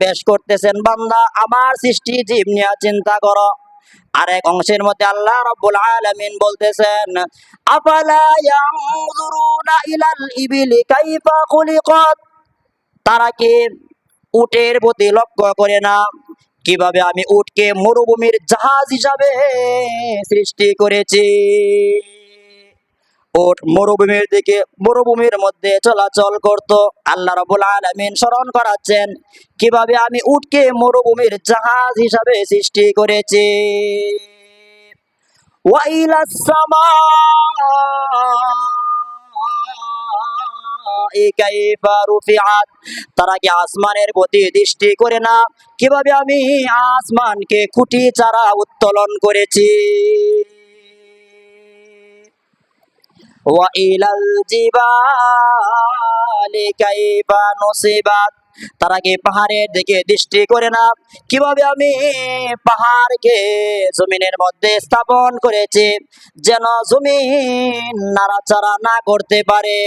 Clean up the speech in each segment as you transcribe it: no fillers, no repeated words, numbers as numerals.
পেশ করতেছেন, বান্দা আমার সৃষ্টি জীব নিয়ে চিন্তা করো। আরেক অংশের মধ্যে আল্লাহ রাব্বুল আলামিন বলতেছেন, আফালা ইয়ানজুরুনা ইলাল ইবিলি কাইফা খুলিকাত, তারা কি উটের প্রতি লক্ষ্য করে না কিভাবে আমি উটকে মরুভূমির জাহাজ হিসাবে সৃষ্টি করেছি। উট মরুভূমির দিকে, মরুভূমির মধ্যে চলাচল করত। আল্লাহ রাব্বুল আলামিন স্মরণ করাচ্ছেন কিভাবে আমি উটকে মরুভূমির জাহাজ হিসাবে সৃষ্টি করেছি। ওয়া ইলাস সামাই কাইফা রুফিআত, তারা কি আসমানের প্রতি দৃষ্টি করে না কিভাবে আমি আসমানকে খুঁটি ছাড়া উত্তোলন করেছি। ওয়া ইলাল জিবালি কাইফা নুসিবাত, তারা কি পাহাড়ের দিকে দৃষ্টি করে না কিভাবে আমি পাহাড়কে জমিনের মধ্যে স্থাপন করেছি যেন জমিন নাড়াচাড়া না করতে পারে।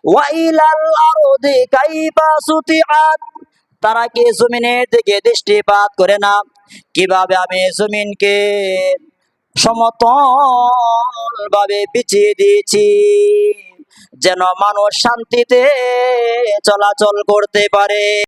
ওয়া ইলাল আরদি কাইফা সুতিআত, তারা কি জমিনের দিকে দৃষ্টিপাত করে না কিভাবে আমি জমিনকে সমতল ভাবে বিছিয়ে দিয়েছি যেন মানুষ শান্তিতে চলাচল করতে পারে।